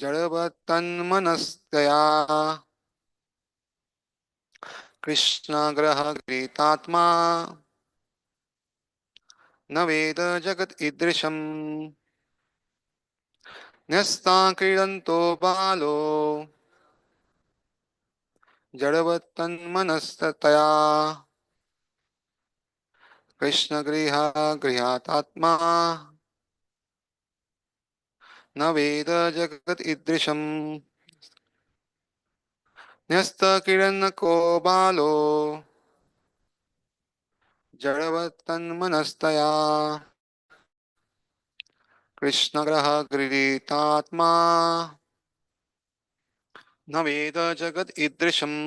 जड़वत्तन्मनस्तया कृष्णाग्रह गृहीतात्मा न वेद जगत ईदृशम् न्यस्ता क्रीडन्तो बालो जड़वत्तन्मनस्तया कृष्णगृह गृहातात्मा न वेद जगत ईदृशम् न्यस्तकिरण्को बालो जडवत्तन्मनस्तया कृष्णग्रह गृहीतात्मा न वेद जगत ईदृशम्.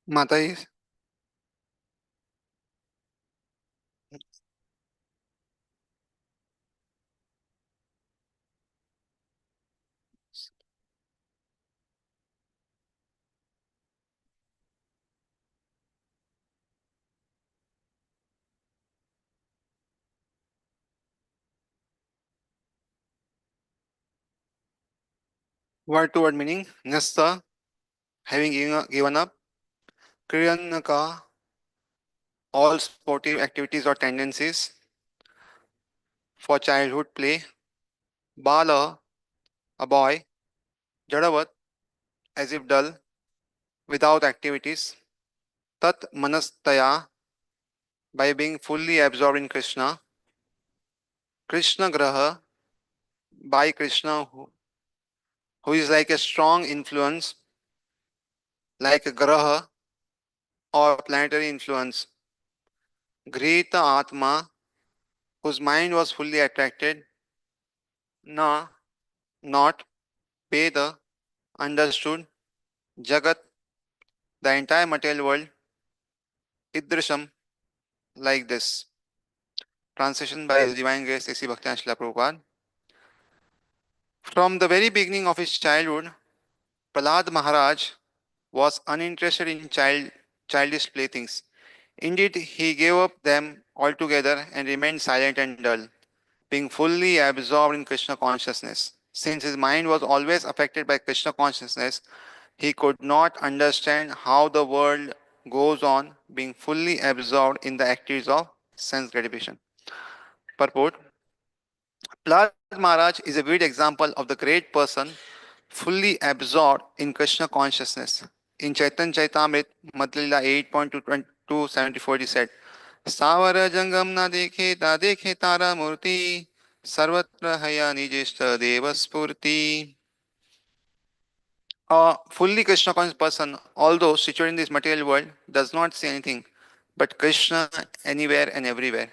Mataji, word to word meaning Nasta, having given up, Kriyanaka, all sportive activities or tendencies for childhood play, Bala, a boy, Jadavat, as if dull, without activities, Tat Manastaya, by being fully absorbed in Krishna, Krishna Graha, by Krishna, who is like a strong influence, like a Graha or planetary influence, Grita Atma, whose mind was fully attracted, Na, not, Veda, understood, Jagat, the entire material world, Idrasham, like this. Translation by His Divine Grace A.C. Bhaktivinoda Srila Prabhupada. From the very beginning of his childhood, Prahlad Maharaj was uninterested in childish playthings. Indeed, he gave up them altogether and remained silent and dull, being fully absorbed in Krishna consciousness. Since his mind was always affected by Krishna consciousness, he could not understand how the world goes on, being fully absorbed in the activities of sense gratification. Purport: Prahlad Maharaj is a vivid example of the great person fully absorbed in Krishna consciousness. In Chaitanya Chaitamrit, Madhya 8.274, he said, Savara Jangam na dekhe tara murti, sarvatra haya nijishta deva spurti. A fully Krishna conscious person, although situated in this material world, does not see anything but Krishna anywhere and everywhere.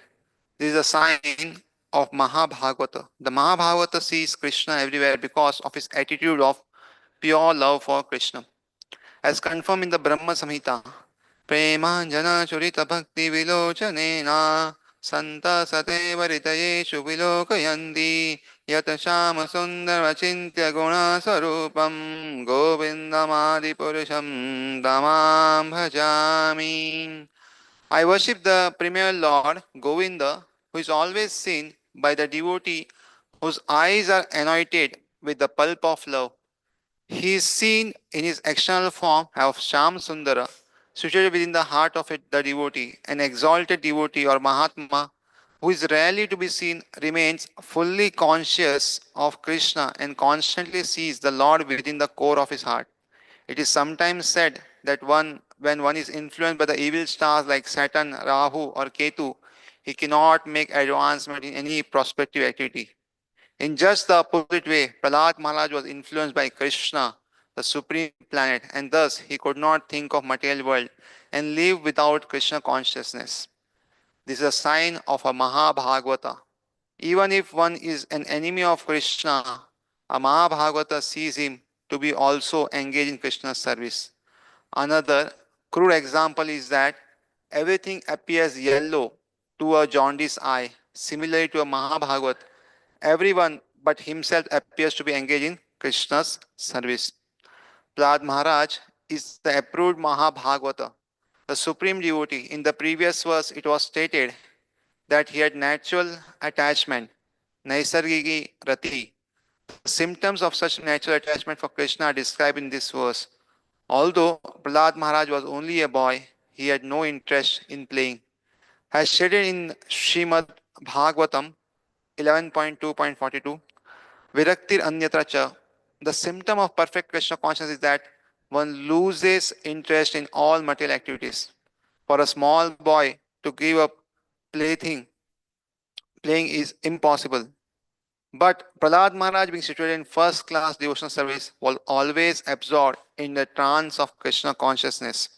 This is a sign of Mahabhagavata. The Mahabhagavata sees Krishna everywhere because of his attitude of pure love for Krishna. As confirmed in the Brahma Samhita, Premanjana Churita Bhakti Vilochanena Santa Sateva Ritayeshu Vilokayanti Yata Shama Sundara Chintya Guna Sarupam Govindamadi Purusham Damam Bhajami. I worship the premier Lord Govinda, who is always seen by the devotee whose eyes are anointed with the pulp of love. He is seen in his external form of Sham Sundara, situated within the heart of it, the devotee, an exalted devotee or Mahatma who is rarely to be seen, remains fully conscious of Krishna and constantly sees the Lord within the core of his heart. It is sometimes said that when one is influenced by the evil stars like Saturn, Rahu, or Ketu, he cannot make advancement in any prospective activity. In just the opposite way, Prahlad Maharaj was influenced by Krishna, the supreme planet, and thus he could not think of material world and live without Krishna consciousness. This is a sign of a Mahabhagavata. Even if one is an enemy of Krishna, a Mahabhagavata sees him to be also engaged in Krishna's service. Another crude example is that everything appears yellow to a jaundiced eye. Similarly to a Mahabhagavat, everyone but himself appears to be engaged in Krishna's service. Prahlad Maharaj is the approved Mahabhagavata, the supreme devotee. In the previous verse, it was stated that he had natural attachment, Naisargiki Rati. The symptoms of such natural attachment for Krishna are described in this verse. Although Prahlad Maharaj was only a boy, he had no interest in playing. As stated in Srimad Bhagavatam 11.2.42, Viraktir Anyatra Cha, the symptom of perfect Krishna consciousness is that one loses interest in all material activities. For a small boy to give up plaything, playing is impossible. But Prahlad Maharaj, being situated in first class devotional service, was always absorbed in the trance of Krishna consciousness.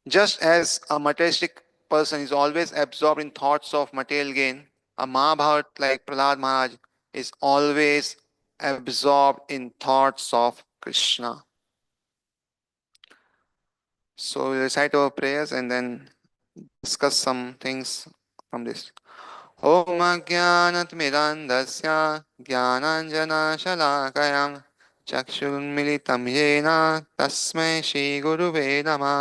Just as a materialistic person is always absorbed in thoughts of material gain, a Mahabharat like Prahlad Maharaj is always absorbed in thoughts of Krishna. So we'll recite our prayers and then discuss some things from this. ॐ अज्ञानतिमिरान्धस्य ज्ञानाञ्जनशलाकयां चक्षुन्मिलितं येन तस्मै श्रीगुरुवे नमः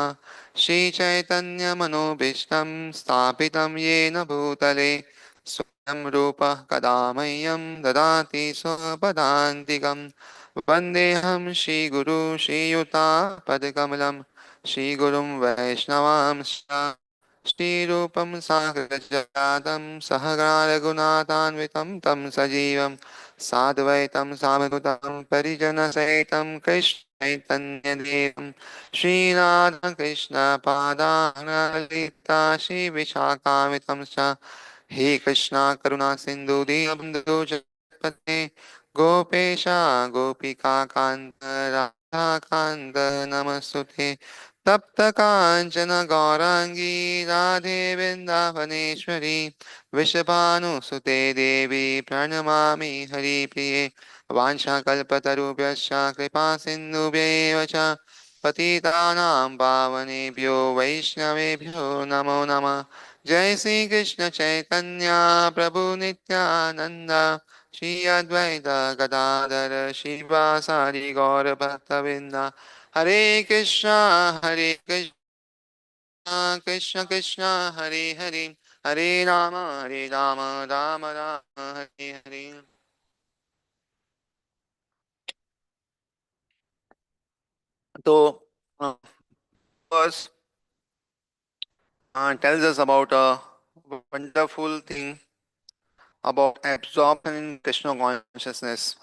श्रीचैतन्यमनोभीष्टं स्थापितं येन भूतले स्वयं रूपः कदा मह्यं ददाति स्वपदान्तिकं वन्देऽहं श्रीगुरु श्रीयुतापदकमलं श्रीगुरुं वैष्णवांश्च श्रीरूपं साग्रजातं सहगारघुनाथान्वितं तं सजीवं साद्वैतं सावधूतं परिजनसहितं कृष्णचैतन्यदेवं श्रीराधाकृष्णपादानलिता श्रीविशाखान्वितं च हे कृष्णा करुणा सिन्धु दीनबन्धु जगत्पते गोपेश गोपिकान्त राधाकान्त नमस्तुते तप्त काञ्चन गौराङ्गी राधे वृन्दावनेश्वरी वृषभानुसुते देवी प्रणमामि हरिप्रिये वाञ्छाकल्पतरुभ्यश्च कृपा सिन्धुभ्येव च पतितानां पावनेभ्यो वैष्णवेभ्यो नमो नमः जय श्री कृष्ण चैतन्य प्रभु नित्यानंद श्री अद्वैत गदाधर शिवासादि गौर भक्तवृंद हरे Krishna Krishna Krishna Hare Hare Hare Ram Ram Ram Hare Hare. So, verse tells us about a wonderful thing about absorption in Krishna consciousness.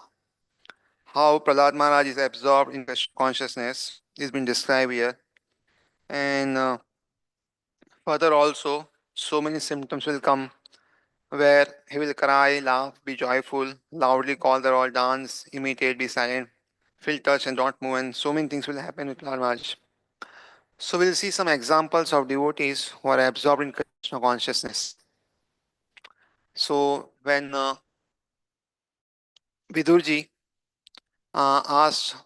How Prahlad Maharaj is absorbed in Krishna consciousness is been described here. And further also, so many symptoms will come where he will cry, laugh, be joyful, loudly call the Lord, dance, imitate, be silent, feel touch and not move, and so many things will happen with Prahlad Maharaj. So we'll see some examples of devotees who are absorbed in Krishna consciousness. So when Vidurji asked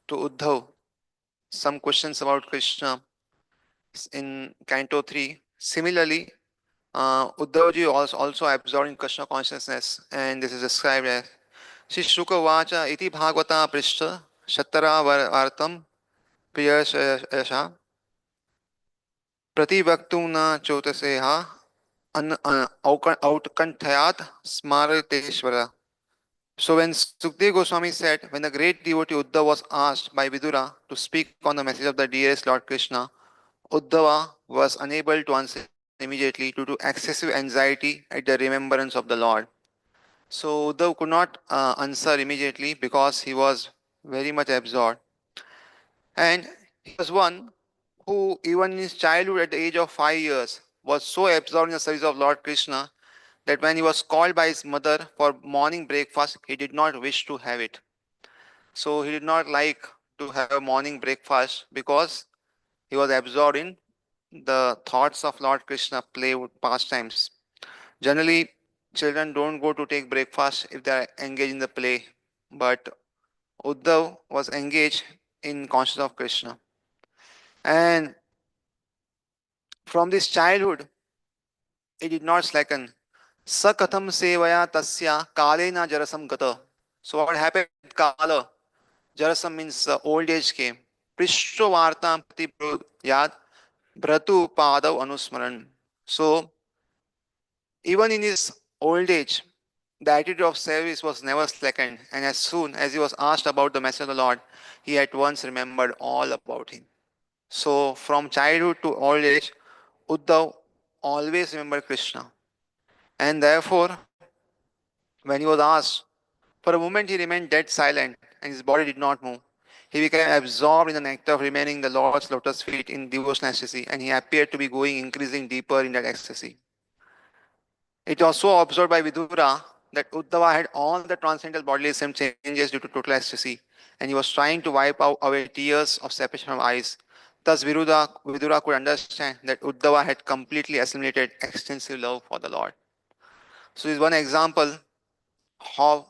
to Uddhav some questions about Krishna in Canto 3, similarly, Uddhavji also absorbed in Krishna consciousness, and this is described as Shri Shuka Vacha iti Bhagavata Prishta Shattara Vartam Priyasha Prativaktu na Chotaseha Outkanthayat Smariteshvara. So when Sukdev Goswami said, when the great devotee Uddhava was asked by Vidura to speak on the message of the dearest Lord Krishna, Uddhava was unable to answer anything. immediately due to excessive anxiety at the remembrance of the Lord. So Uddhav could not answer immediately because he was very much absorbed. And he was one who, even in his childhood at the age of 5 years, was so absorbed in the service of Lord Krishna that when he was called by his mother for morning breakfast, he did not wish to have it. So he did not like to have a morning breakfast because he was absorbed in the thoughts of Lord Krishna play pastimes. Generally, children don't go to take breakfast if they are engaged in the play, but Uddhav was engaged in consciousness of Krishna. And from this childhood, he did not slacken. Sakatham sevaya tasya kalena jarasam gata. So what happened with Kala? Jarasam means old age came. Prishto vartam prati yad bratu padav anusmaran. So even in his old age, the attitude of service was never slackened, and as soon as he was asked about the message of the Lord, he at once remembered all about him. So from childhood to old age, Uddhav always remembered Krishna. And therefore, when he was asked, for a moment he remained dead silent, and his body did not move. He became absorbed in the nectar of remaining the Lord's lotus feet in devotional ecstasy, and he appeared to be going increasing deeper in that ecstasy. It was so observed by Vidura that Uddhava had all the transcendental bodily changes due to total ecstasy, and he was trying to wipe out away tears of separation from eyes. Thus, Vidura could understand that Uddhava had completely assimilated extensive love for the Lord. So, this is one example how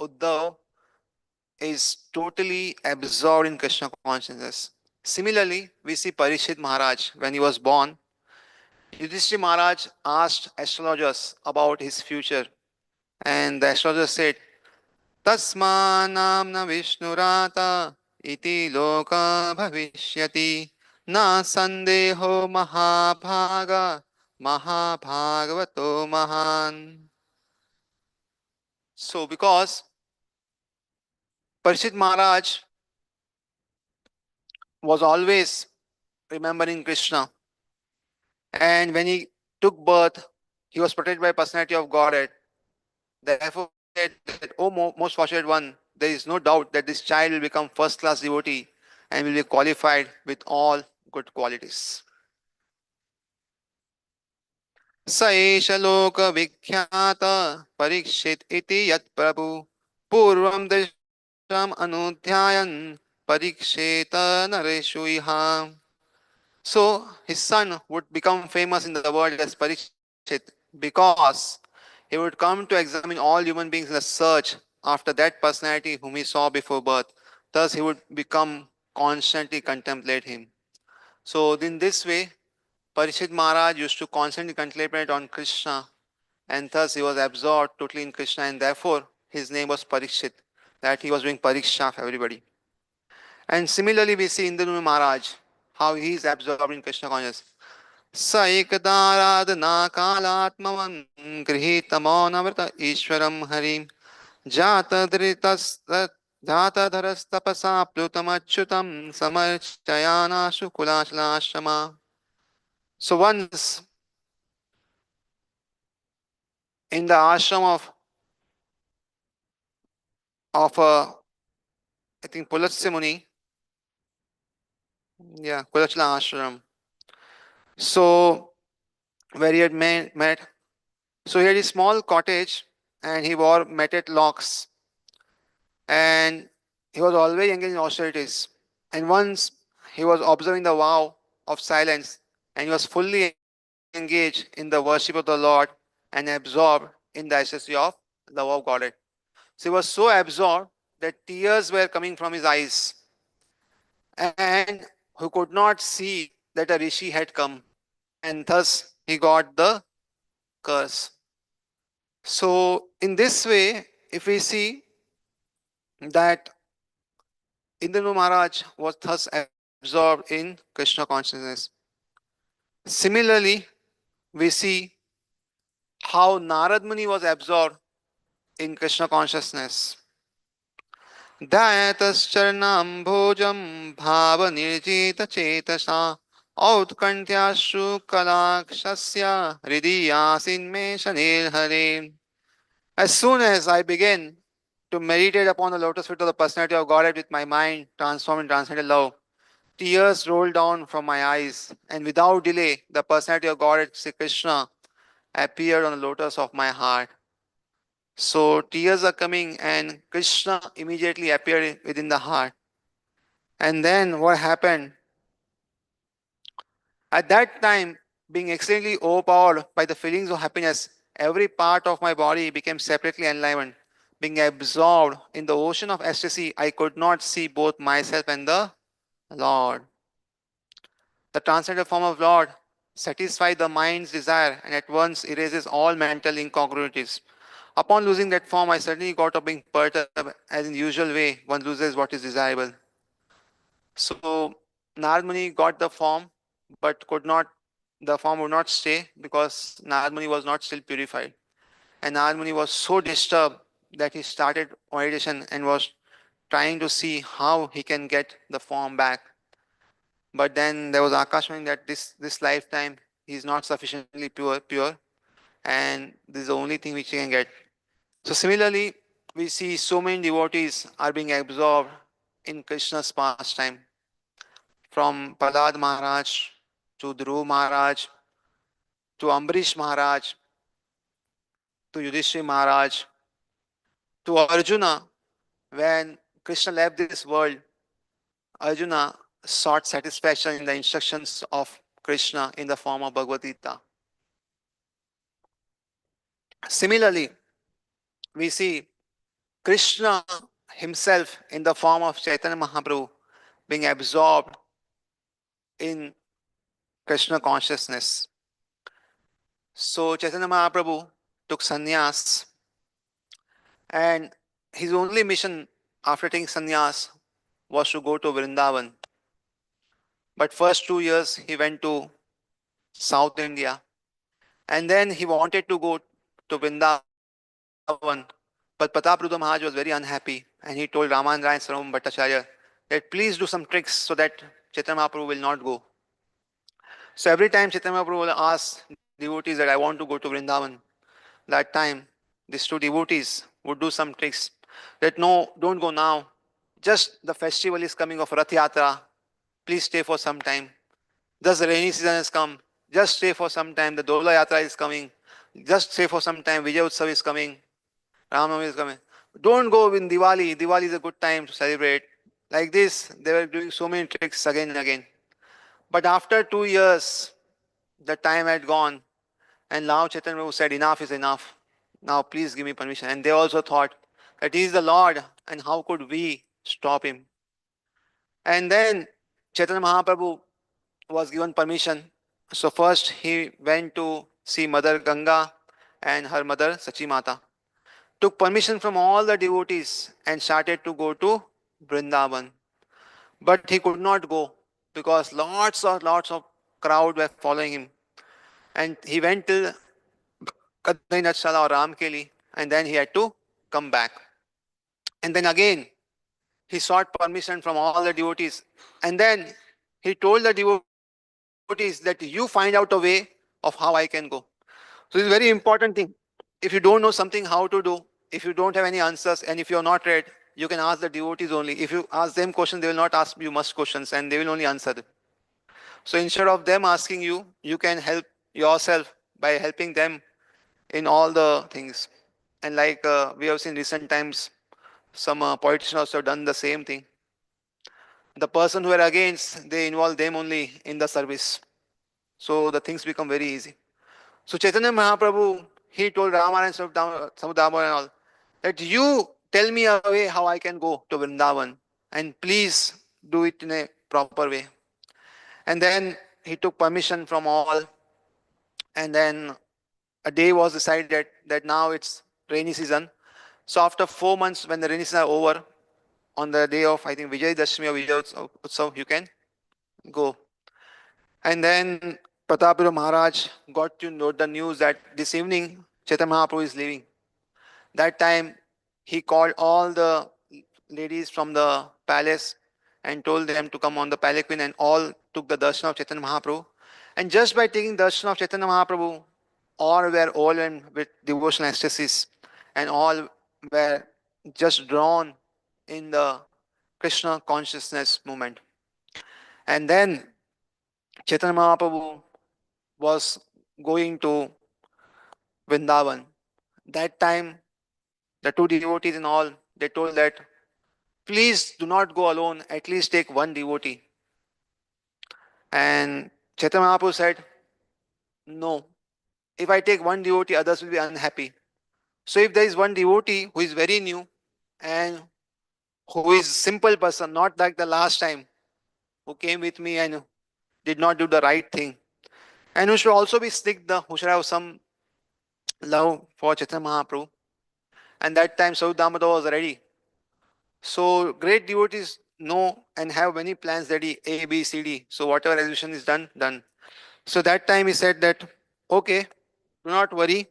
Uddhava is totally absorbed in Krishna consciousness. Similarly, we see Parishit Maharaj when he was born. Yudhishthira Maharaj asked astrologers about his future, and the astrologers said, Tasmanamna Vishnurata iti loka bhavishyati na sandeho mahabhaga mahabhagavato mahan. So, because Parishit Maharaj was always remembering Krishna, and when he took birth, he was protected by personality of Godhead. Therefore, he said that, O most fortunate one, there is no doubt that this child will become first class devotee and will be qualified with all good qualities. स एष लोक विख्यात परीक्षित इति यत् प्रभु पूर्वं दृष्टम् अनुध्यायन् परीक्षेत नरेषु इहा. So his son would become famous in the world as Parikshit because he would come to examine all human beings in a search after that personality whom he saw before birth. Thus he would become constantly contemplate him. So in this way, Parishit Maharaj used to constantly contemplate on Krishna, and thus he was absorbed totally in Krishna, and therefore his name was Parikshit, that he was doing Pariksha for everybody. And similarly, we see Indra Maharaj, how he is absorbed in Krishna consciousness. स एकदाराधना कालात्मवन् गृहीतमौनव्रत ईश्वरं हरिं जातधरस्तपसा प्लुतमच्युतं समर्चयानाशु कुलाशलाश्रमा. So once in the ashram of I think Pulasya Muni, Kulachla ashram. So where he had met. So he had a small cottage and he wore matted locks and he was always engaged in austerities. And once he was observing the vow of silence and he was fully engaged in the worship of the Lord and absorbed in the ecstasy of the love of Godhead. So he was so absorbed that tears were coming from his eyes and he could not see that a rishi had come, and thus he got the curse. So in this way, if we see that Indra Maharaj was thus absorbed in Krishna consciousness. Similarly, we see how Narad Muni was absorbed in Krishna consciousness. Dayatascharnam bhojam bhava nirjita chetasa औत्कण्ठ्याश्रु कलाक्षस्य हृदयासिन्मे शनिर्हरे. As soon as I begin to meditate upon the lotus feet of the personality of Godhead with my mind transformed in transcendental love, tears rolled down from my eyes, and without delay, the personality of Godhead, Sri Krishna, appeared on the lotus of my heart. So tears are coming, and Krishna immediately appeared within the heart. And then what happened? At that time, being extremely overpowered by the feelings of happiness, every part of my body became separately enlivened. Being absorbed in the ocean of ecstasy, I could not see both myself and the Lord. The transcendental form of Lord satisfies the mind's desire and at once erases all mental incongruities. Upon losing that form, I suddenly got up being perturbed, as in the usual way one loses what is desirable. So Narad Muni got the form, but could not. The form would not stay because Narad Muni was not still purified, and Narad Muni was so disturbed that he started meditation and was trying to see how he can get the form back. But then there was Akashvani that this lifetime he is not sufficiently pure, and this is the only thing which he can get. So similarly, we see so many devotees are being absorbed in Krishna's pastime, from Prahlad Maharaj to Dhruv Maharaj to Ambarish Maharaj to Yudhishthir Maharaj to Arjuna. When Krishna left this world, Arjuna sought satisfaction in the instructions of Krishna in the form of Bhagavad Gita. Similarly, we see Krishna himself in the form of Chaitanya Mahaprabhu being absorbed in Krishna consciousness. So Chaitanya Mahaprabhu took sannyas, and his only mission after taking sannyas was to go to Vrindavan. But first 2 years he went to South India, and then he wanted to go to Vrindavan. But Pratapruddha Maharaj was very unhappy, and he told Raman Rai and Sarvam Bhattacharya that please do some tricks so that Chaitanya Mahaprabhu will not go. So every time Chaitanya Mahaprabhu will ask devotees that I want to go to Vrindavan, that time these two devotees would do some tricks that no, don't go now. Just the festival is coming of Rath Yatra. Please stay for some time. Thus the rainy season has come. Just stay for some time. The Dola Yatra is coming. Just stay for some time. Vijay Utsav is coming. Ramanavami is coming. Don't go in Diwali. Diwali is a good time to celebrate. Like this, they were doing so many tricks again and again. But after 2 years, the time had gone, and now Chaitanya Prabhu said, enough is enough. Now please give me permission. And they also thought that he is the Lord, and how could we stop him? And then Chaitanya Mahaprabhu was given permission. So first he went to see Mother Ganga and her mother Sachi Mata. Took permission from all the devotees and started to go to Vrindavan. But he could not go because lots of crowd were following him. And he went till Kadai Natshala or Ramkeli, and then he had to come back. And then again he sought permission from all the devotees. And then he told the devotees that you find out a way of how I can go. So it's a very important thing. If you don't know something how to do, if you don't have any answers, and if you're not read, you can ask the devotees only. If you ask them questions, they will not ask you much questions and they will only answer them. So instead of them asking you, you can help yourself by helping them in all the things. And like we have seen recent times, some politicians also have done the same thing. The person who are against, they involve them only in the service. So the things become very easy. So Chaitanya Mahaprabhu, he told Rama and Samudama and all that you tell me a way how I can go to Vrindavan, and please do it in a proper way. And then he took permission from all, and then a day was decided that now it's rainy season. So after 4 months, when the rainy season are over, on the day of I think Vijay Dashmi or Vijay Utsav, you can go. And then Pratapruddha Maharaj got to know the news that this evening Chaitanya Mahaprabhu is leaving. That time he called all the ladies from the palace and told them to come on the palanquin and all took the darshan of Chaitanya Mahaprabhu. And just by taking darshan of Chaitanya Mahaprabhu, all were overwhelmed with devotional ecstasies, and all were just drawn in the Krishna consciousness movement. And then Chaitanya Mahaprabhu was going to Vrindavan. That time, the two devotees and all, they told that, please do not go alone, at least take one devotee. And Chaitanya Mahaprabhu said, no, if I take one devotee, others will be unhappy. So if there is one devotee who is very new and who is simple person, not like the last time, who came with me and did not do the right thing, and who should also be snigdha, who should have some love for Chaitanya Mahaprabhu. And that time Saud Damodar was ready. So great devotees know and have many plans ready, A, B, C, D. So whatever resolution is done, done. So that time he said that, okay, do not worry.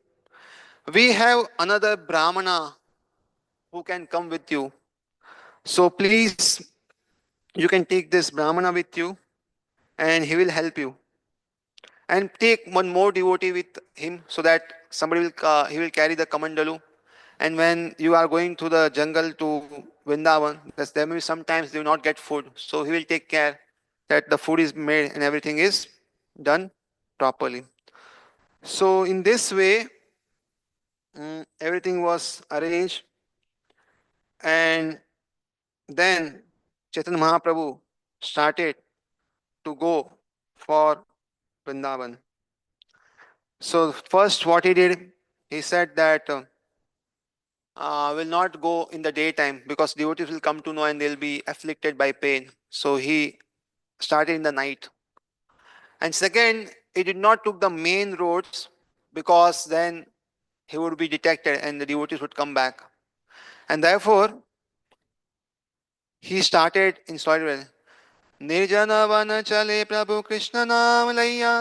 We have another Brahmana who can come with you. So please, you can take this Brahmana with you and he will help you. And take one more devotee with him so that somebody will, he will carry the Kamandalu. And when you are going to the jungle to Vrindavan, because there may be sometimes they will not get food. So he will take care that the food is made and everything is done properly. So in this way, everything was arranged, and then Chaitanya Mahaprabhu started to go for Vrindavan. So first what he did, he said that will not go in the daytime because devotees will come to know and they'll be afflicted by pain. So he started in the night. And second, he did not took the main roads because then he would be detected and the devotees would come back. And therefore, he started in solitary. निर्जन one चले प्रभु कृष्ण नाम लैया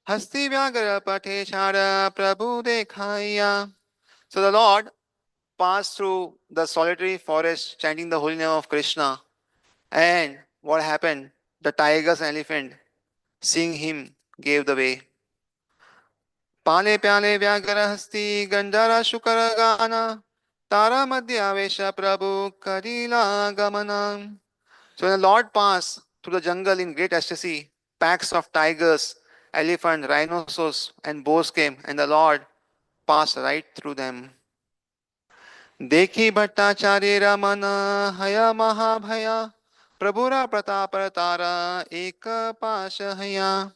हस्ती व्याघ्र पठे छाड़ प्रभु देखाइया. So the Lord passed through the solitary forest chanting the holy name of Krishna. And what happened? The tigers and elephant, seeing him, gave the way. पाले प्याले व्याघ्र हस्ती गंधर्व शुकर गाना तारा मध्य आवेश प्रभु Karila गमनम. So when the Lord passed through the jungle in great ecstasy, packs of tigers, elephant, rhinoceros, and boars came, and the Lord passed right through them. देखी भट्टाचार्य रमन हया महाभया प्रभुरा प्रताप तारा एक पाश हया.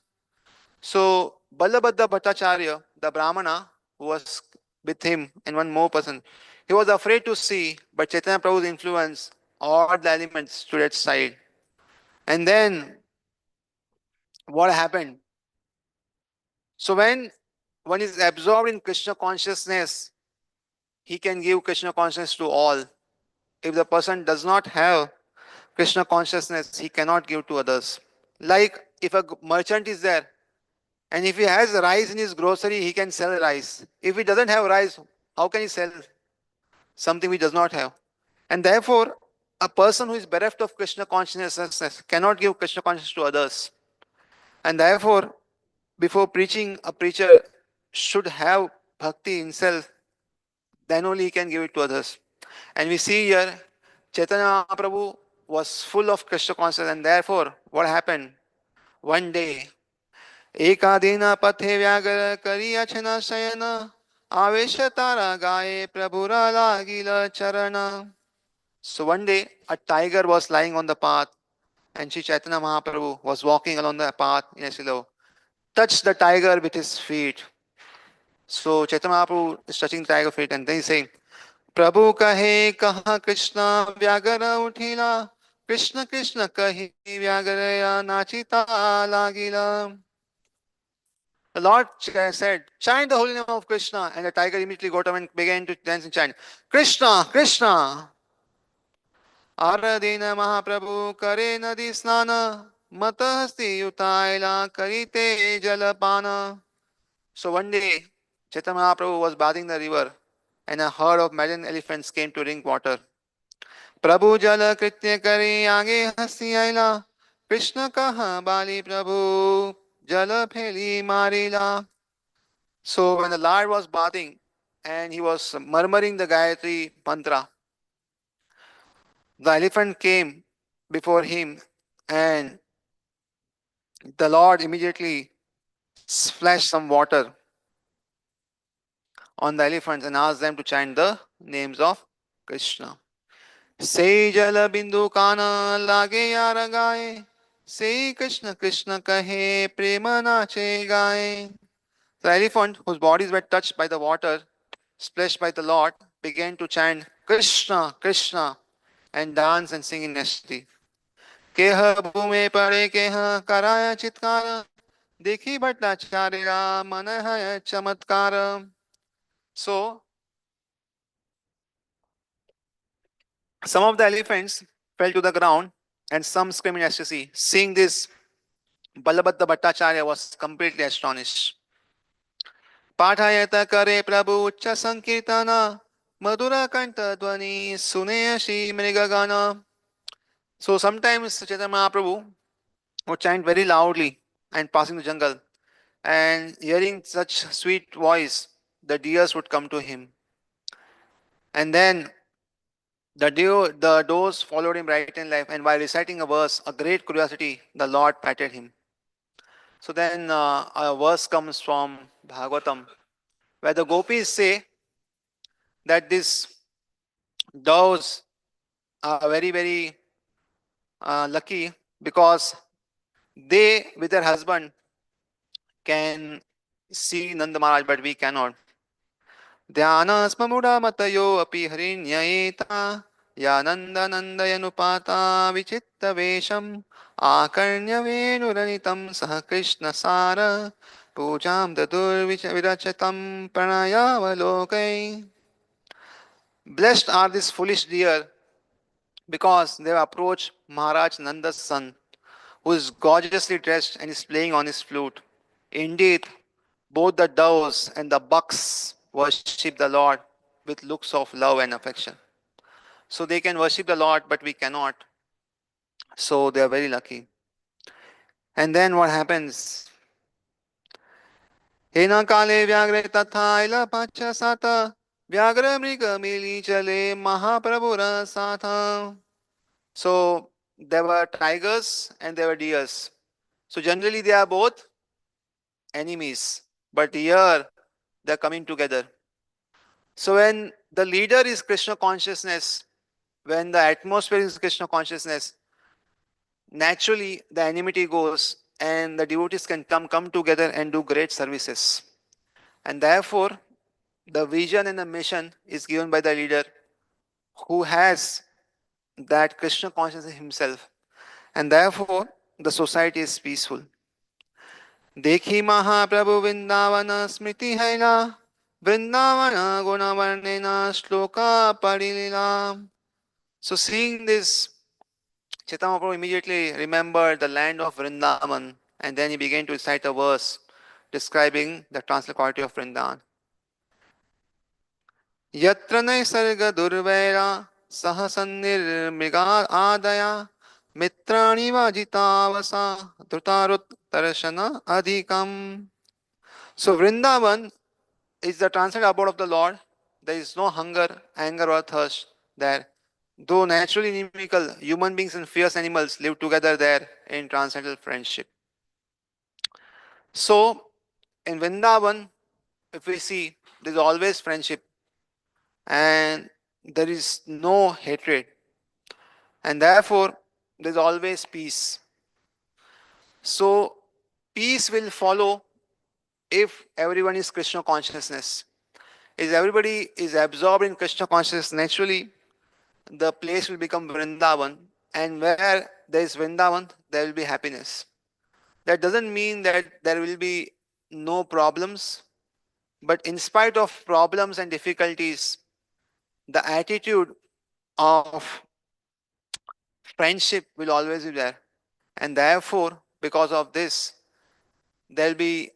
So Ballabhadra Bhattacharya, the Brahmana who was with him, and one more person, he was afraid to see, but Chaitanya Prabhu's influence, all the elements stood at side. And then what happened? So when one is absorbed in Krishna consciousness, he can give Krishna consciousness to all. If the person does not have Krishna consciousness, he cannot give to others. Like if a merchant is there, and if he has rice in his grocery, he can sell rice. If he doesn't have rice, how can he sell something he does not have? And therefore, a person who is bereft of Krishna consciousness cannot give Krishna consciousness to others. And therefore, before preaching, a preacher should have bhakti himself, then only he can give it to others. And we see here, Chaitanya Mahaprabhu was full of Krishna consciousness, and therefore, what happened? One day, एकादीन पथे व्यागर करी अछन शयन आवेश तारा गाये प्रभुरा लागिल चरण. So one day, a tiger was lying on the path, and Sri Chaitanya Mahaprabhu was walking along the path in a silo, touched the tiger with his feet. So Chaitanya Mahaprabhu is touching the tiger feet, and then he's saying, प्रभु कहे कहा कृष्ण व्यागर उठिला कृष्ण कृष्ण कही व्यागर नाचिता लागिला. The Lord said, chant the holy name of Krishna, and the tiger immediately got up and began to dance and chant, Krishna, Krishna. आराधीन महाप्रभु करे नदी स्नान मत हस्ति युताइला करते जलपान. So one day, Chaitanya Mahaprabhu was bathing the river, and a herd of maddened elephants came to drink water. प्रभु जल कृत्य करे आगे हस्ती आइला Krishna kaha bali Prabhu, jala pheli marila. So when the Lord was bathing and he was murmuring the Gayatri mantra, the elephant came before him and the Lord immediately splashed some water on the elephants and asked them to chant the names of Krishna. Say jala bindu kana lage yara gaye. Say Krishna Krishna kahe prema nache gaye. The elephant, whose bodies were touched by the water splashed by the Lord, began to chant Krishna Krishna and dance and sing in ecstasy. केह भूमे पड़े केह कराया चित्कार देखी भट्टाचार्य मन है चमत्कार. So some of the elephants fell to the ground and some screamed in ecstasy. Seeing this, Balabhadra Bhattacharya was completely astonished. पाठायत करे प्रभु उच्च संकीर्तन मधुर कंठ ध्वनि सुने Shri मृगगण. So sometimes Chaitanya Mahaprabhu would chant very loudly and passing the jungle, and hearing such sweet voice, the deers would come to him. And then the does followed him right in life, and while reciting a verse, a great curiosity, the Lord patted him. So then a verse comes from Bhagavatam, where the gopis say that these doves are very, very lucky because they, with their husband, can see Nanda Maharaj, but we cannot. ध्यानस्ममुडामतयो अपि हरिण्ययेता यानन्दनन्दयनुपाता विचित्तवेषम् आकर्ण्यवेणुरनितं सह कृष्णसार पूजां ददुर्विरचतं प्रणयावलोकै. Blessed are these foolish deer because they have approached Maharaj Nanda's son, who is gorgeously dressed and is playing on his flute. Indeed, both the doves and the bucks worship the Lord with looks of love and affection. So they can worship the Lord, but we cannot. So they are very lucky. And then what happens? Hena kale vyagre tatha ila pacha sata vyagra mriga mili chale mahaprabhura satha. So there were tigers and there were deers. So generally they are both enemies, but here they are coming together. So when the leader is Krishna consciousness, when the atmosphere is Krishna consciousness, naturally the enmity goes and the devotees can come together and do great services. And therefore, the vision and the mission is given by the leader who has that Krishna consciousness himself. And therefore, the society is peaceful. देखी महाप्रभु वृंदावन स्मृति है ना Vrindavan गुणवर्णेन shloka परिलीला. So seeing this, Chaitanya Mahaprabhu immediately remembered the land of Vrindavan and then he began to recite a verse describing the transcendental quality of Vrindavan. यत्र नैसर्ग दुर्वैरा सहसन्निर्मृगा आदया मित्राणि वाजितावसा धृतारुत्तर्षण अधिकम्. So Vrindavan is the transcendental abode of the Lord. There is no hunger, anger or thirst there. Though naturally inimical, human beings and fierce animals live together there in transcendental friendship. So in Vrindavan, if we see, there is always friendship and there is no hatred. And therefore, there is always peace. So peace will follow if everyone is Krishna consciousness. If everybody is absorbed in Krishna consciousness, naturally the place will become Vrindavan, and where there is Vrindavan, there will be happiness. That doesn't mean that there will be no problems, but in spite of problems and difficulties, the attitude of friendship will always be there. And therefore, because of this, there will be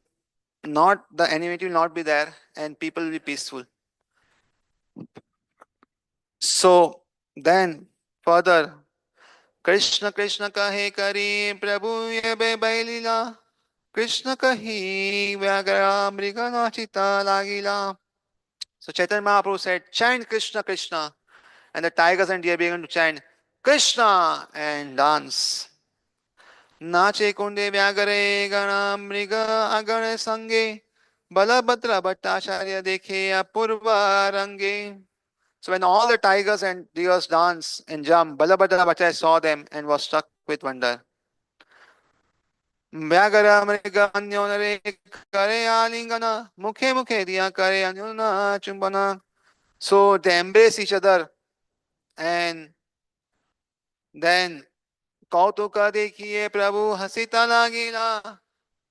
not the enmity will not be there and people will be peaceful. So then further Krishna Krishna कहे करी प्रभु ये बैलीला कृष्ण कही व्याघ्र मृग नाचिता लागीला. So Chaitanya Mahaprabhu said, chant Krishna Krishna. And the tigers and deer began to chant Krishna and dance. नाचे कुंडे व्यागरे गण मृग अगण संगे बलभद्र भट्टाचार्य देखे अपूर्व रंगे. So when all the tigers and deers dance and jump, Balabhadra Bhattacharya saw them and was struck with wonder. व्याघ्र मृग अन्योनरे करे आलिंगन मुखे मुखे दिया करे अन्योन चुंबन. So they embrace each other and then कौतुक देखिए प्रभु हसीता लागिला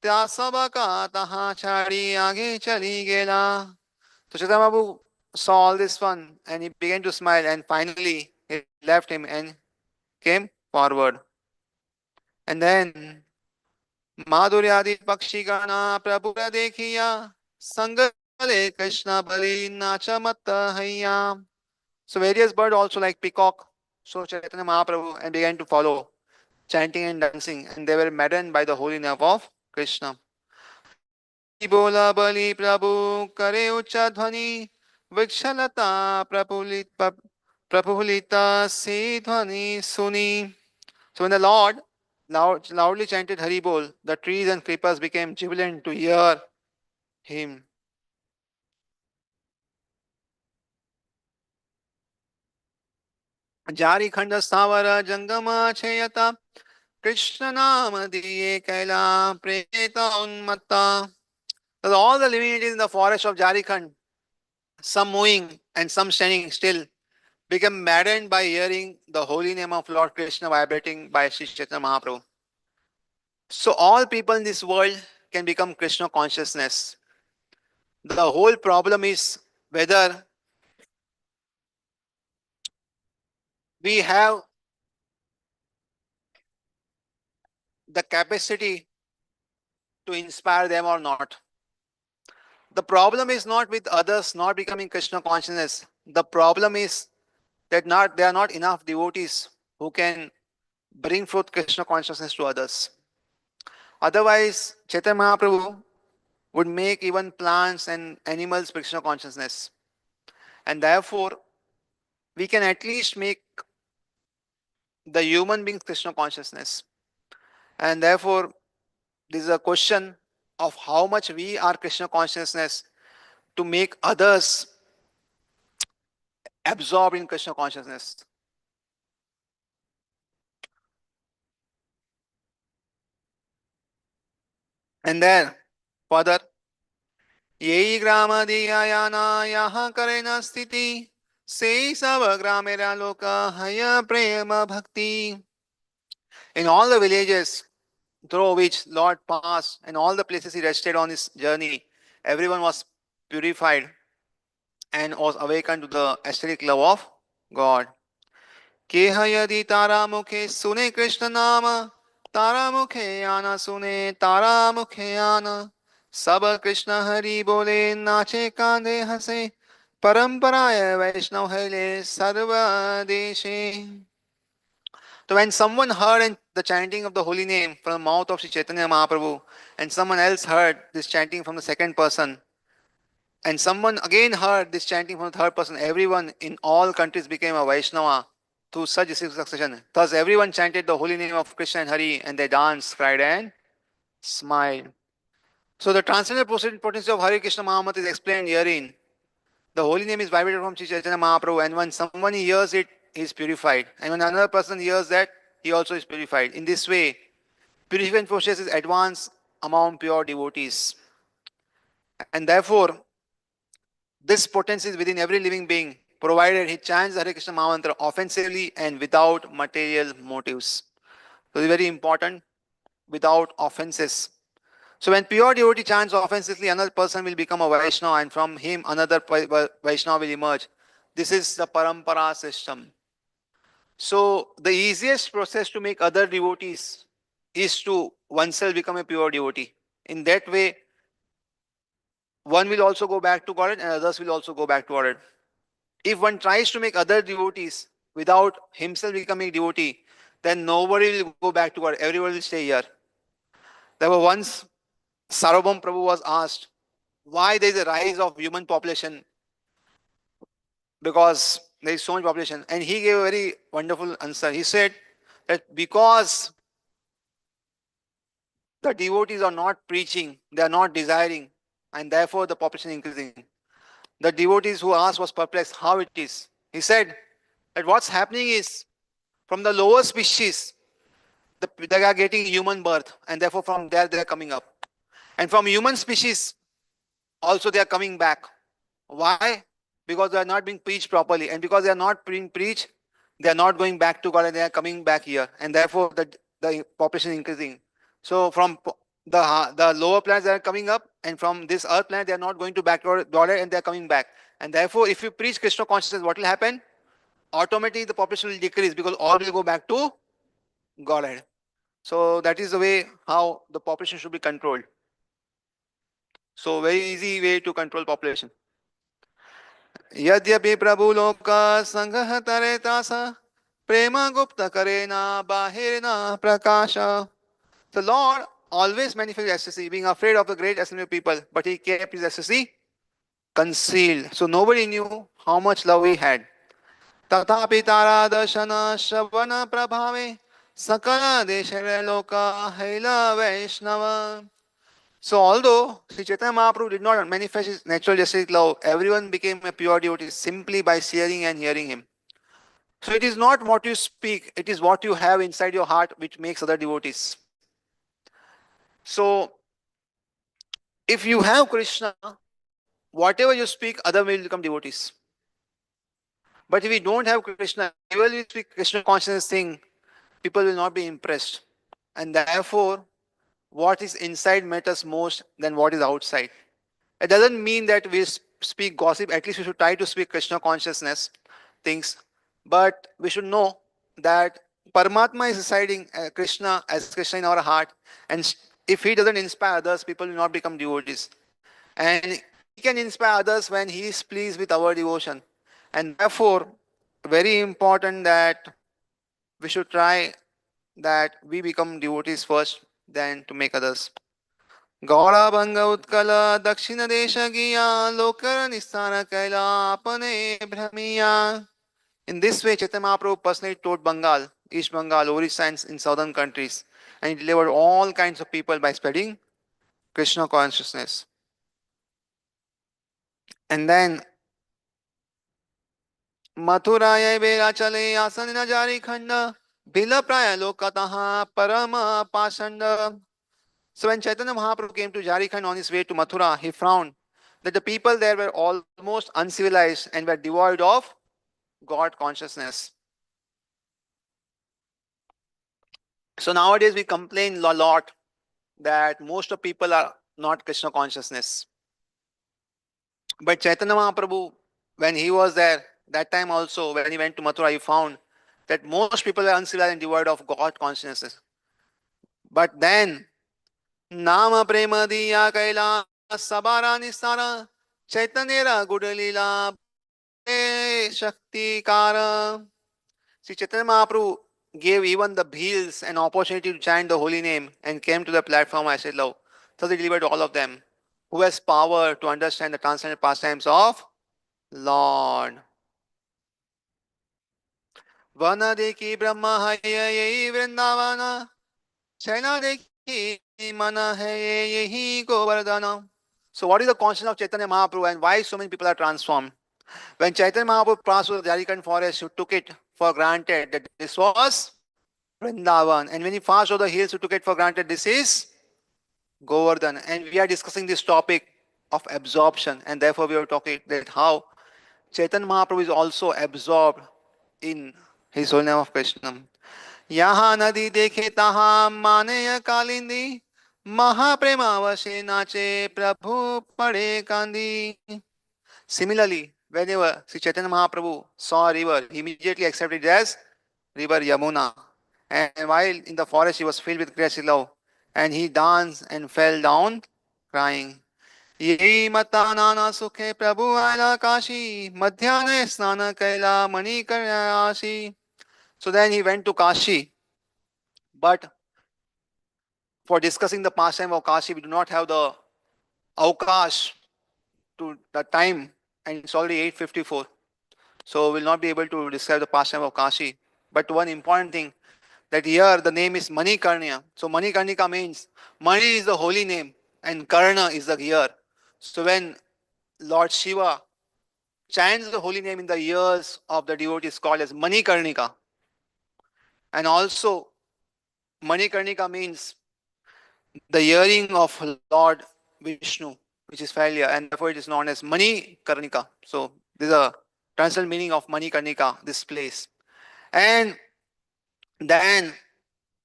त्या सब का तहा छाड़ी आगे चली गेला. So Chaitanya Mahaprabhu saw all this fun and he began to smile and finally he left him and came forward. And then माधुर्यादि पक्षी गणा प्रभु देखिया संग ले कृष्ण बलि नाच मत हैया. So various birds also like peacock. So Chaitanya Mahaprabhu and began to follow, chanting and dancing, and they were maddened by the holy name of Krishna. Hari बोला बलि प्रभु करे उच्च ध्वनि वृक्षलता प्रफुल्लिता से ध्वनि सुनी. So when the Lord loudly chanted Hari Bol, the trees and creepers became jubilant to hear him. जारी खंड स्थावर जंगम छेयता कृष्ण नाम दिए कैला प्रेत उन्मत्ता. So all the living entities in the forest of Jarikhand, some moving and some standing still, become maddened by hearing the holy name of Lord Krishna vibrating by Sri Chaitanya Mahaprabhu. So all people in this world can become Krishna consciousness. The whole problem is whether we have the capacity to inspire them or not. The problem is not with others not becoming Krishna consciousness. The problem is that there are not enough devotees who can bring forth Krishna consciousness to others. Otherwise, Chaitanya Mahaprabhu would make even plants and animals Krishna consciousness. And therefore, we can at least make the human beings Krishna consciousness. And therefore, this is a question of how much we are Krishna consciousness to make others absorbed in Krishna consciousness. And then further, यही ग्राम दिया याना यहाँ करे न स्थिति से सब ग्रामेरा लोक हय प्रेम भक्ति. In all the villages through which Lord passed and all the places he rested on his journey, everyone was purified and was awakened to the aesthetic love of God. केह यदि तारा मुखे सुने कृष्ण नाम तारा मुखे आना सुने तारा मुखे आना सब कृष्ण हरि बोले नाचे कांधे हंसे परंपराय वैष्णव हैले सर्व देशे. So when someone heard the chanting of the holy name from the mouth of Sri Chaitanya Mahaprabhu and someone else heard this chanting from the second person and someone again heard this chanting from the third person, everyone in all countries became a Vaishnava through such succession. Thus everyone chanted the holy name of Krishna and Hari and they danced, cried and smiled. So the transcendental potency of Hare Krishna Mahamantra is explained herein. The holy name is vibrated from Sri Chaitanya Mahaprabhu and when someone hears it, he is purified. And when another person hears that, he also is purified. In this way, purification process is advanced among pure devotees. And therefore, this potency is within every living being, provided he chants Hare Krishna Mahamantra offensively and without material motives. So it's very important, without offenses. So when pure devotee chants offensively, another person will become a Vaishnava and from him another Vaishnava will emerge. This is the parampara system. So the easiest process to make other devotees is to oneself become a pure devotee. In that way, one will also go back to God and others will also go back to God. If one tries to make other devotees without himself becoming devotee, then nobody will go back to God. Everybody will stay here. There were once Sarvabhaum Prabhu was asked why there is a rise of human population because there is so much population, and he gave a very wonderful answer. He said that because the devotees are not preaching, they are not desiring, and therefore the population is increasing. The devotees who asked was perplexed how it is. He said that what's happening is from the lower species, they are getting human birth, and therefore from there they are coming up. And from human species, also they are coming back. Why? Because they are not being preached properly, and because they are not being preached, they are not going back to God, and they are coming back here, and therefore the population is increasing. So from the lower planets they are coming up, and from this earth planet they are not going to back to God, and they are coming back. And therefore, if you preach Krishna consciousness, what will happen? Automatically the population will decrease because all will go back to Godhead. So that is the way how the population should be controlled. So very easy way to control population. यद्यपि प्रभुलोक संगह तरे तास प्रेम गुप्त करे ना बाहिर ना प्रकाश. The Lord always manifested ecstasy, being afraid of the great assembly of people, but he kept his ecstasy concealed. So nobody knew how much love he had. तथापि तारा दर्शन श्रवण प्रभावे सकल देश लोक hell Vaishnav. So although Sri Chaitanya Mahaprabhu did not manifest his natural justice love, everyone became a pure devotee simply by seeing and hearing him. So it is not what you speak, it is what you have inside your heart which makes other devotees. So if you have Krishna, whatever you speak, other will become devotees. But if we don't have Krishna, even if we speak Krishna consciousness thing, people will not be impressed. And therefore, what is inside matters most than what is outside. It doesn't mean that we speak gossip. At least we should try to speak Krishna consciousness things. But we should know that Paramatma is residing Krishna as Krishna in our heart. And if he doesn't inspire others, people will not become devotees. And he can inspire others when he is pleased with our devotion. And therefore, very important that we should try that we become devotees first, then to make others. गौरभंग उत्कल दक्षिण देश गिया लोकर निस्तार कैला अपने भ्रमिया. In this way, Chaitanya Mahaprabhu personally taught Bengal, East Bengal, Orissa, and in southern countries, and he delivered all kinds of people by spreading Krishna consciousness. And then मथुराय बेरा चले आसन न जारी खंड बिल प्राय लोकतः परम पाषंड. So when Chaitanya Mahaprabhu came to Jharkhand on his way to Mathura, he found that the people there were almost uncivilized and were devoid of God consciousness. So nowadays we complain a lot that most of people are not Krishna consciousness. But Chaitanya Mahaprabhu, when he was there, that time also, when he went to Mathura, he found that most people are uncivilized and devoid of God consciousness. But then, Nama Prema Diya Kaila Sabara Nistara Chaitanya Gudalila Shakti Kara. Sri Chaitanya Mahaprabhu gave even the bheels an opportunity to chant the holy name and came to the platform I said love. So they delivered all of them. Who has power to understand the transcendental pastimes of Lord? Vana deki Brahma hai yehi Vrindavana. Chaina deki mana hai yehi Govardhana. So what is the consciousness of Chaitanya Mahaprabhu and why so many people are transformed? When Chaitanya Mahaprabhu passed through the Jharkhand forest, he took it for granted that this was Vrindavan. And when he passed over the hills, he took it for granted this is Govardhan. And we are discussing this topic of absorption. And therefore, we are talking that how Chaitanya Mahaprabhu is also absorbed in his holy name of Krishna. Yaha nadi dekhe taha mane kalindi Mahapremavashe nache Prabhu pade kandi. Similarly, whenever Sri Chaitanya Mahaprabhu saw a river, he immediately accepted it as river Yamuna. And while in the forest, he was filled with great love. And he danced and fell down crying. Ye mata nana sukhe prabhu aila kashi madhyane snana kaila mani karyashi. So then he went to Kashi But for discussing the pastime of Kashi, we do not have the avkash to the time, and it's already 8:54. So we'll not be able to describe the pastime of Kashi. But one important thing, that here the name is Manikarnya. So Manikarnika means Mani is the holy name and Karna is the ear. So when Lord Shiva chants the holy name in the ears of the devotee is called as Manikarnika. And also Manikarnika means the hearing of Lord Vishnu, which is failure, and therefore it is known as Manikarnika. So this is a translated meaning of Manikarnika, this place. And then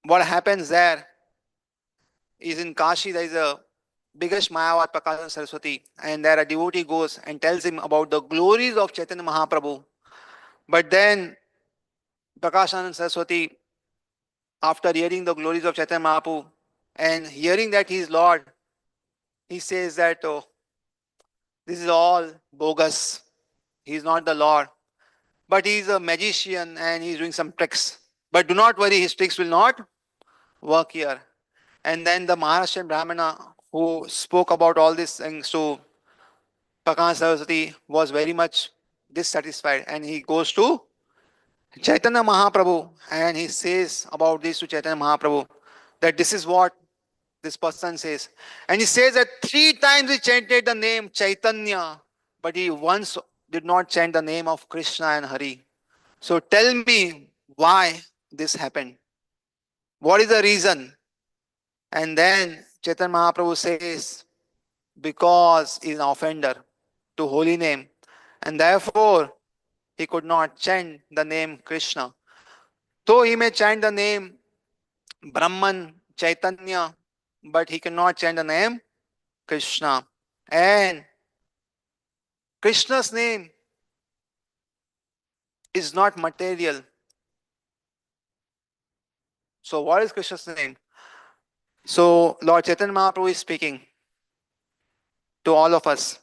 what happens there is in Kashi, there is a biggest Mayavad Prakashan Saraswati, and there a devotee goes and tells him about the glories of Chaitanya Mahaprabhu. But then Prakashan Saraswati, after hearing the glories of Chaitanya Mahaprabhu and hearing that he is Lord, he says that, oh, this is all bogus. He is not the Lord, but he is a magician and he is doing some tricks. But do not worry, his tricks will not work here. And then the Maharashtrian Brahmana who spoke about all these things to Prakashan Saraswati was very much dissatisfied, and he goes to Chaitanya Mahaprabhu and he says about this to Chaitanya Mahaprabhu, that this is what this person says. And he says that 3 times he chanted the name Chaitanya, but he once did not chant the name of Krishna and Hari. So tell me why this happened. What is the reason? And then Chaitanya Mahaprabhu says, because he is an offender to holy name, and therefore he could not chant the name Krishna. Though he may chant the name Brahman, Chaitanya, but he cannot chant the name Krishna. And Krishna's name is not material. So what is Krishna's name? So Lord Chaitanya Mahaprabhu is speaking to all of us.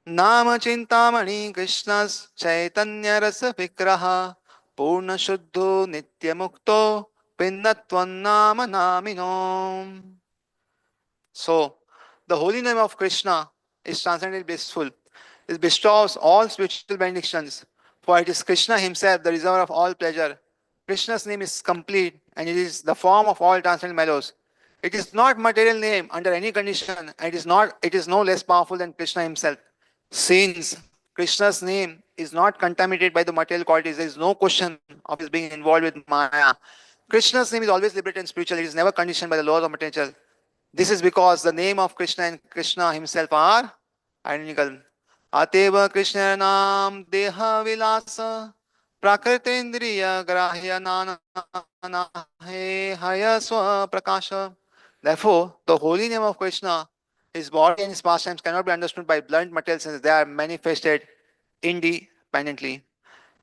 Nama Chintamani Krishna's Chaitanya Rasa Vigraha Purna Shuddho Nitya Mukto Pinnatvan Nama Namino. So, the holy name of Krishna is transcendently blissful. It bestows all spiritual benedictions, for it is Krishna himself, the reservoir of all pleasure. Krishna's name is complete and it is the form of all transcendental mellows. It is not material name under any condition, and it is no less powerful than Krishna himself. Since Krishna's name is not contaminated by the material qualities, there is no question of his being involved with Maya. Krishna's name is always liberated and spiritual, it is never conditioned by the laws of material nature. This is because the name of Krishna and Krishna himself are identical. Ateva Krishna Nam Deha Vilasa Prakritendriya Grahya Nana Haya Swa Prakasha. Therefore, the holy name of Krishna, his body and his pastimes cannot be understood by blunt material senses. They are manifested independently.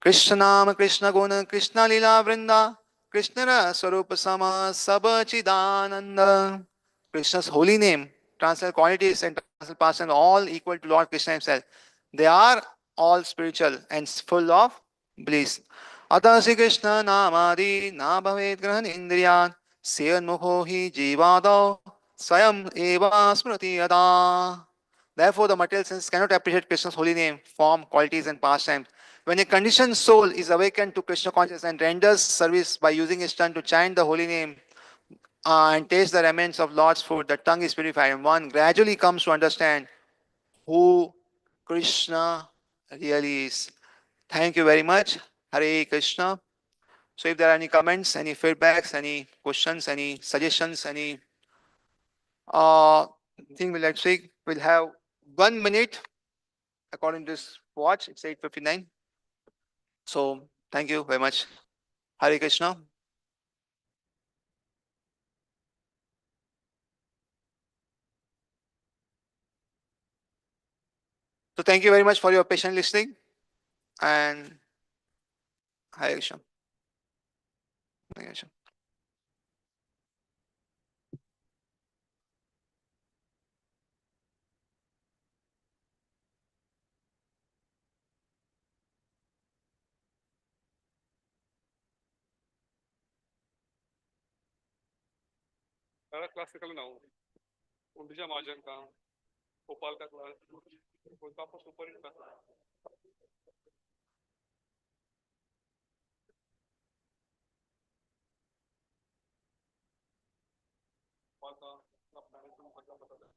Krishna Nama Krishna Guna Krishna Lila Vrinda Krishna Swarupa Sama Sabachidananda. Krishna's holy name, transcendental qualities and transcendental pastimes all equal to Lord Krishna himself. They are all spiritual and full of bliss. Atha Sri Krishna Namadi Na Bhavet Grahan Indriyan Seyanmukho Hi Jivado Swayam Eva Smriti Yada. Therefore, the material senses cannot appreciate Krishna's holy name, form, qualities, and pastimes. When a conditioned soul is awakened to Krishna consciousness and renders service by using his tongue to chant the holy name and taste the remnants of Lord's food, the tongue is purified, and one gradually comes to understand who Krishna really is. Thank you very much. Hare Krishna. So, if there are any comments, any feedbacks, any questions, any suggestions, any thing we'll let's see, we'll have 1 minute according to this watch. It's 8:59. So, thank you very much. Hare Krishna. So, thank you very much for your patient listening, and Hare Krishna. Hare Krishna. सारा class निकलना हूँ उंडीजा महाजन का भोपाल का class उनका आपको super hit class Bhopal का अपना बता